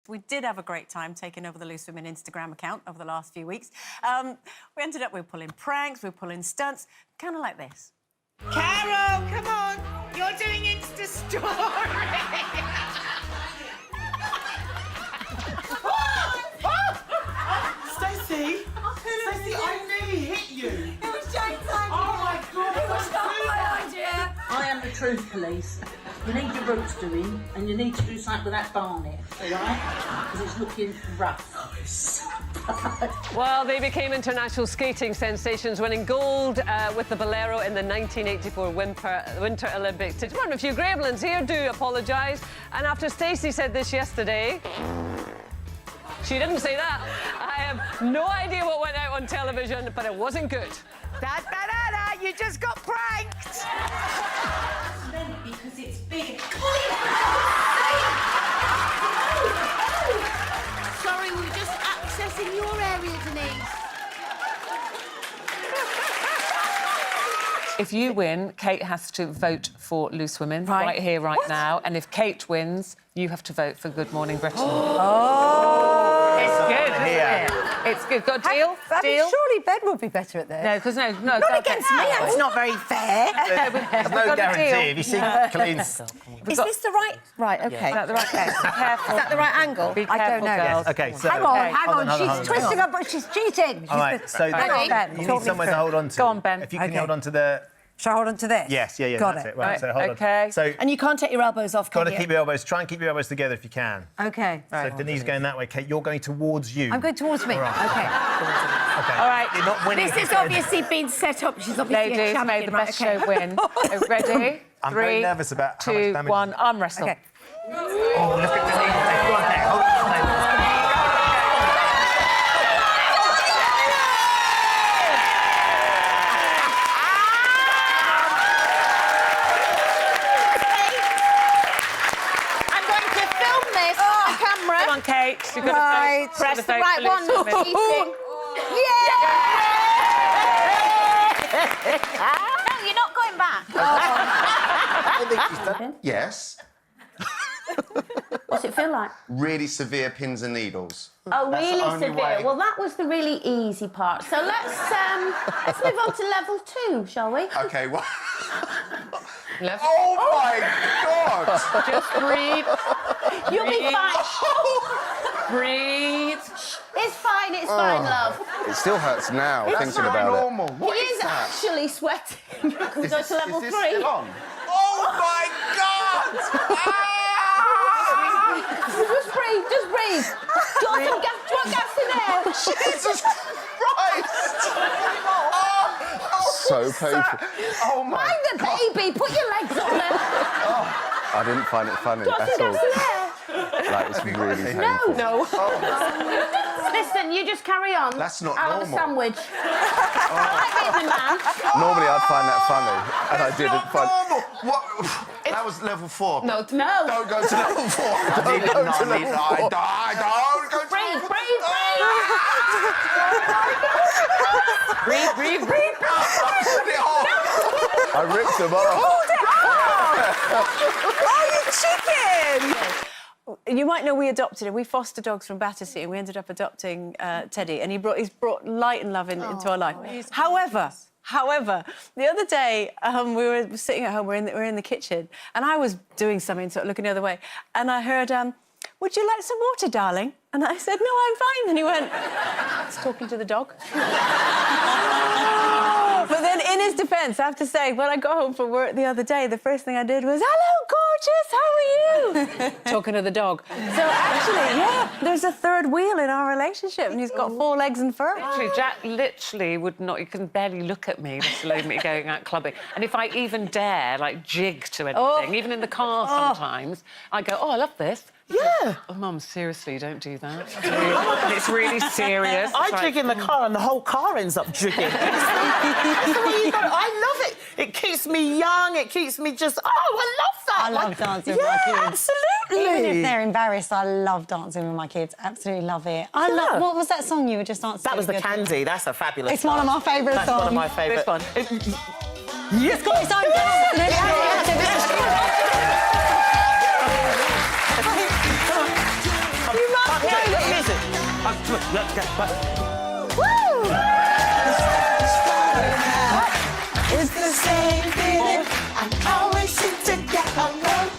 We did have a great time taking over the Loose Women Instagram account over the last few weeks. We ended up, we were pulling pranks, we were pulling stunts, kind of like this. Carol, come on. You're doing Insta story. Stacey, I nearly hit you. It was Jane's idea. Oh my God. It was not my idea. I am the truth police. You need your roots doing, and you need to do something with that barnet, all right? Because it's looking rough. Well, they became international skating sensations, winning gold with the Bolero in the 1984 Winter Olympics. To one, a few gremlins here do apologise. And after Stacey said this yesterday... She didn't say that. I have no idea what went out on television, but it wasn't good. Da-da-da-da, you just got pranked. Because it's big. Sorry, we were just accessing your area, Denise. If you win, Kate has to vote for Loose Women right here, right now. And if Kate wins, you have to vote for Good Morning Britain. It's good, isn't it? It's good. Got a deal? Deal? Surely Ben would be better at this. No, because no. Not against me, that's not very fair. There's no guarantee. If you see clean... Is this the right... Right, OK. Is that the right case? Be careful. Is that the right angle? Be careful, I don't know. girls. OK, so... Hang on. Hold on. She's twisting her, but she's cheating. All right, so Hang on, Ben. you need somewhere to hold on to. Go on, Ben. If you can hold on to the... Shall I hold on to this? Yes, yeah, Got that's it. it. Right, so hold OK. on. So, And you can't take your elbows off, got can to you? keep your elbows... Try and keep your elbows together if you can. OK. So if Denise is going that way, Kate, you're going towards you. I'm going towards me. All right. OK. OK. All right. You're not winning. This has obviously been set up. She's obviously a Ladies, champion. may the best show win. Ready? I'm very 3, nervous about how much 2, damage... 1, arm wrestle. OK. Oh, look at Denise. Go on, Kate. Hold on. I'm going to film this on the camera. Come on, Kate. You've got to vote. Press the Vote right for one. Loose Women. Cheating. No, you're not going back. I think she's done. Yes. What's it feel like? Really severe pins and needles. Oh, That's the really only severe. way. Well, that was the really easy part. So let's move on to level 2, shall we? OK, well... Left. Oh, my God! Just breathe. You'll be fine. Breathe. It's fine, love. It still hurts now thinking not about normal. it. What He is is that? actually sweating. Can we go to level is 3? this still on? Oh, my God! Just breathe. Do you want gas in there? Jesus Christ! So painful. Oh, my Mind the baby. Put your legs on there. I didn't find it funny Do you want at some all. gas in there? Like, it's really painful. No. Listen, you just carry on. That's not I'll have a normal. sandwich. Right, baby man. Normally I'd find that funny, and I didn't Not find... normal. What? That was level 4. No. Don't go to level 4. Don't go to level 4. Don't go to Breathe. Breathe. Put it off. I ripped them off. Oh, you chicken! You might know we adopted him. We foster dogs from Battersea, and we ended up adopting Teddy, and he's brought light and love into our life. However, the other day we were sitting at home. We're in the kitchen, and I was doing something, sort of looking the other way, and I heard, "Would you like some water, darling?" And I said, "No, I'm fine." And he went, "It's talking to the dog." But then, in his defence, I have to say, when I got home from work the other day, the first thing I did was, "Hello, gorgeous, how are you?" Talking to the dog. So actually, yeah, there's a third wheel in our relationship, and he's got 4 legs and fur. Actually, Jack literally would not... You can barely look at me, let alone me going out clubbing. And if I even dare, like, jig to anything, even in the car sometimes, I go, "Oh, I love this." Yeah. Oh, Mum, seriously, don't do that. It's really serious. I jig in the car and the whole car ends up jigging. That's the way you go. I love it. It keeps me young. It keeps me just... Oh, I love that. I love dancing with my kids. Absolutely. Even if they're embarrassed, I love dancing with my kids. Absolutely love it. I love... What was that song you were just dancing to? That was the Candy. That's a fabulous It's one of my favourite songs. That's one of my favourite. This one. It's got its own dance. You must It's the same feeling. I always seem to get along.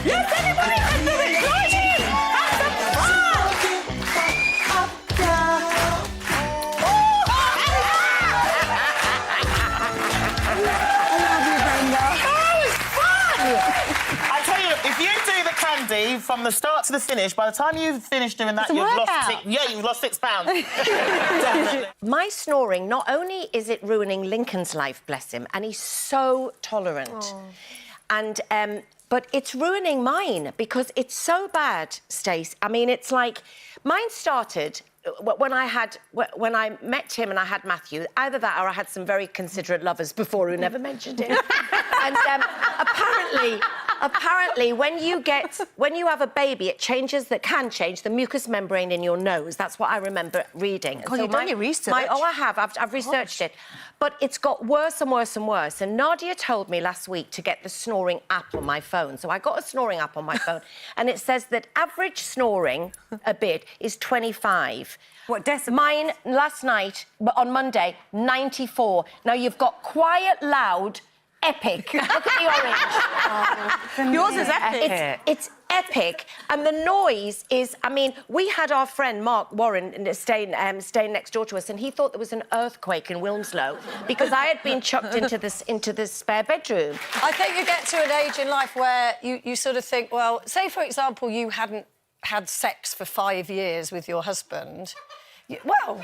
Yes, everybody can do it! Join in! Have some I tell you, if you do the candy from the start to the finish, by the time you've finished doing that, It's a you've lost workout. you've lost £6. Definitely. My snoring, not only is it ruining Lincoln's life, bless him, and he's so tolerant, and but it's ruining mine because it's so bad, Stace. I mean, it's like mine started when I met him and I had Matthew. Either that or I had some very considerate lovers before who never mentioned it. And apparently, when you have a baby, it can change the mucous membrane in your nose. That's what I remember reading. God, you've done your research. I have. I've researched it. But it's got worse and worse and worse. And Nadia told me last week to get the snoring app on my phone. So I got a snoring app on my phone, and it says that average snoring a bit is 25. What decibels? Mine last night, on Monday, 94. Now you've got quiet, loud, epic. Look at the orange. Yours is epic. It's epic, and the noise is. I mean, we had our friend Mark Warren staying next door to us, and he thought there was an earthquake in Wilmslow because I had been chucked into the spare bedroom. I think you get to an age in life where you sort of think, well, say, for example, you hadn't had sex for 5 years with your husband. Well,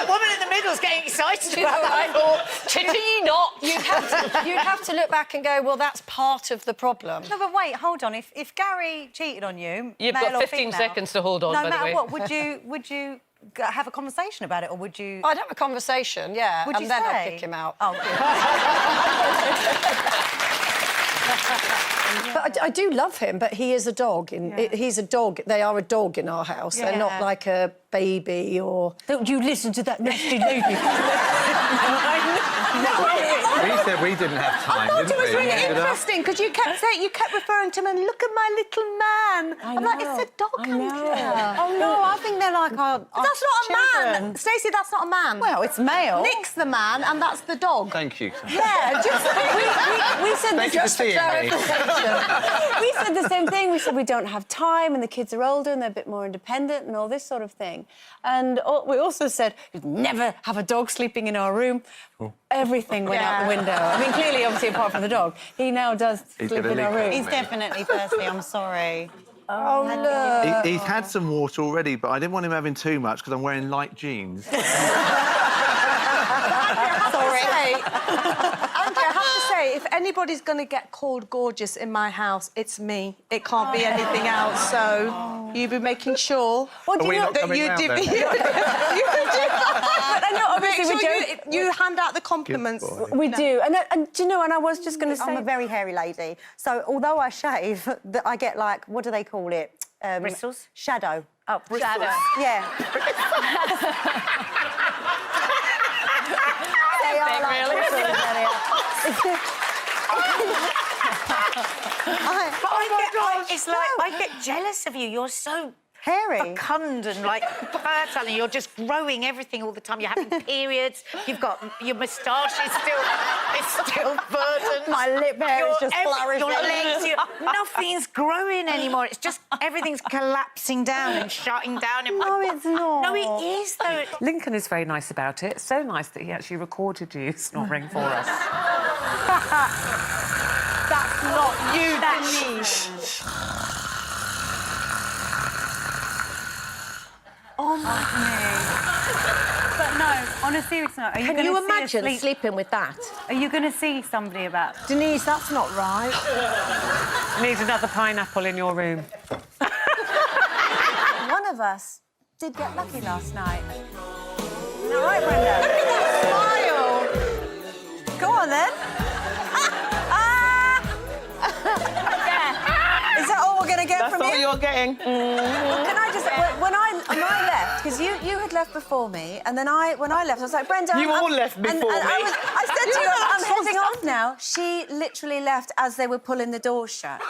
Woman in the middle's getting excited about that. You'd have to look back and go, well, that's part of the problem. No, but wait, hold on. If Gary cheated on you, You've male got or 15 female, seconds to hold on, no by the matter way. what, would you have a conversation about it, or would you? I'd have a conversation, yeah, Would you and then I'd say? kick him out. Oh, But I do love him, but he is a dog. He's a dog. They are a dog in our house. They're not like a baby or... Don't you listen to that nasty lady. We said we didn't have time, didn't It was we? really Stood up. interesting because you kept referring to him and look at my little man. I'm like, it's a dog. I know. Oh no, I think they're like our That's not a man. Stacey, that's not a man. Well, it's male. Nick's the man, and that's the dog. Thank you. Yeah, just we said Thank you for seeing me. We said the same thing. We said we don't have time and the kids are older and they're a bit more independent and all this sort of thing. And we also said we'd never have a dog sleeping in our room. Everything went out the window. I mean, clearly, obviously, apart from the dog, he now does sleep in our room. He's definitely thirsty. I'm sorry. Oh, no. He's had some water already, but I didn't want him having too much because I'm wearing light jeans. Sorry. Andrea, I have to say, if anybody's going to get called gorgeous in my house, it's me. It can't be anything else, so you be making sure Are we not that coming you round do... then? But I know, obviously, Make we sure don't... you hand out the compliments. Good boy. We do. And do you know, and I was just going to say... I'm a very hairy lady, so although I shave, I get like, what do they call it? Bristles? Shadow. Oh, bristles. Shadow. Yeah. They are like bristles, they are. It's like I get jealous of you. You're so hairy. fecund and like fertile, and you're just growing everything all the time. You're having periods. You've got your moustache is still verdant. My lip hair is just flourishing. Your legs, nothing's growing anymore. It's just everything's collapsing down and shutting down. No, it's not. No, it is though. Lincoln is very nice about it. So nice that he actually recorded you snoring for us. That's not you, Denise. Oh my goodness. But no, on a serious note, are you Can going you to imagine sleeping with that? Are you going to see somebody about... Denise, that's not right. Need another pineapple in your room. One of us did get lucky last night. Isn't that right, Brenda? Smile. Go on, then. Is that all we're going to get That's from all you? you're getting. Can I just... When I left, because you had left before me, and then when I left, I was like, Brenda... You all left before me. I said to you, I'm heading off now. She literally left as they were pulling the door shut.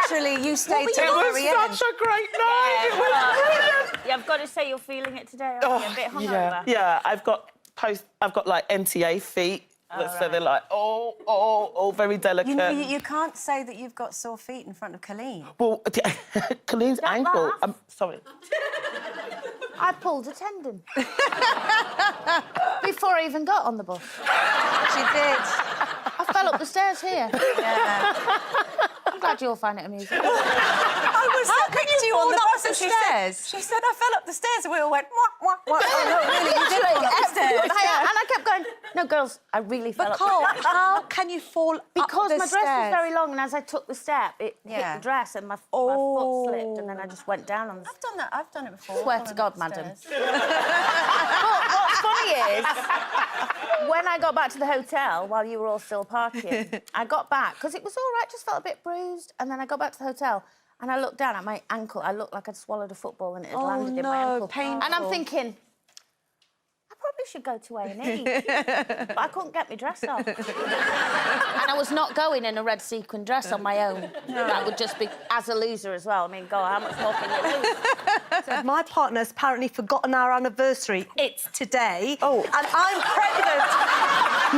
Literally, you stayed till the very It end. was such a great night. It was brilliant. Yeah, I've got to say you're feeling it today, aren't you? A bit hungover. Yeah, I've got like NTA feet. So they're like, very delicate. You can't say that you've got sore feet in front of Colleen. Well, Colleen's ankle. laugh. I'm sorry. I pulled a tendon. Before I even got on the bus. She did. I fell up the stairs here. Yeah. I'm glad you all find it amusing. I was looking to you on the bus and she said, I fell up the stairs and we all went, wah, wah, wah. Oh, no, really, you did fall up the stairs. And I kept going, no, girls, I really fell up the Cole, stairs. how can you fall up the Because my dress stairs? was very long, and as I took the step, it hit Yeah. the dress, and my foot slipped, and then I just went down on the I've done that. I've done it before. Swear to fallen God, up the madam. stairs. But what's funny is, when I got back to the hotel, while you were all still partying, I got back, because it was all right, just felt a bit bruised, and then I got back to the hotel, and I looked down at my ankle. I looked like I'd swallowed a football, and it had landed in my ankle. painful. And I'm thinking, I probably should go to A&E. But I couldn't get my dress off. And I was not going in a red sequin dress on my own. That would just be, as a loser as well. I mean, God, how much more can you lose? So my partner's apparently forgotten our anniversary. It's today. Oh. And I'm pregnant.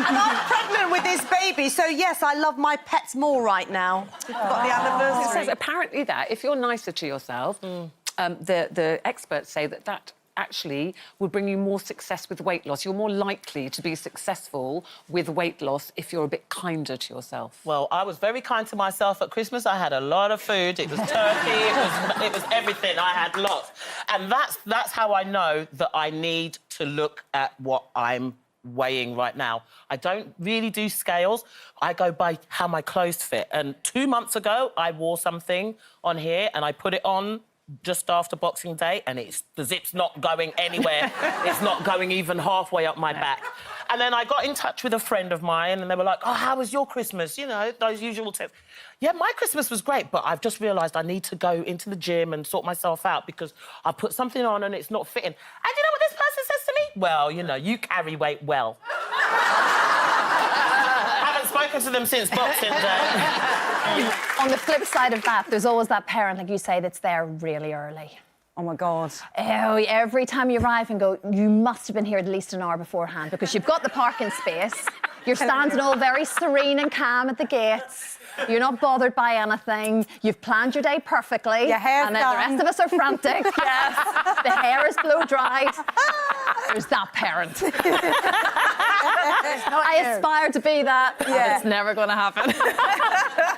And I'm pregnant with this baby. So, yes, I love my pets more right now. We've got the It anniversary. says apparently that if you're nicer to yourself, the experts say that actually would bring you more success with weight loss. You're more likely to be successful with weight loss if you're a bit kinder to yourself. Well, I was very kind to myself at Christmas. I had a lot of food. It was turkey. it was everything. I had lots. And that's how I know that I need to look at what I'm weighing right now. I don't really do scales. I go by how my clothes fit. And 2 months ago, I wore something on here and I put it on just after Boxing Day, and the zip's not going anywhere. It's not going even halfway up my back. And then I got in touch with a friend of mine, and they were like, oh, how was your Christmas? You know, those usual tips. Yeah, my Christmas was great, but I've just realised I need to go into the gym and sort myself out because I put something on and it's not fitting. And you know what this person says to me? Well, you know, you carry weight well. Haven't spoken to them since Boxing Day. On the flip side of that, there's always that parent, like you say, that's there really early. Oh, my God. Oh, every time you arrive and go, you must have been here at least an hour beforehand because you've got the parking space, you're standing all very serene and calm at the gates, you're not bothered by anything, you've planned your day perfectly. Your hair's and then done. the rest of us are frantic. Yes. The hair is blow-dried. There's that parent. I aspire to be that, but it's never going to happen.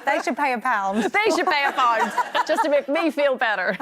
They should pay £1. They should pay £1 just to make me feel better.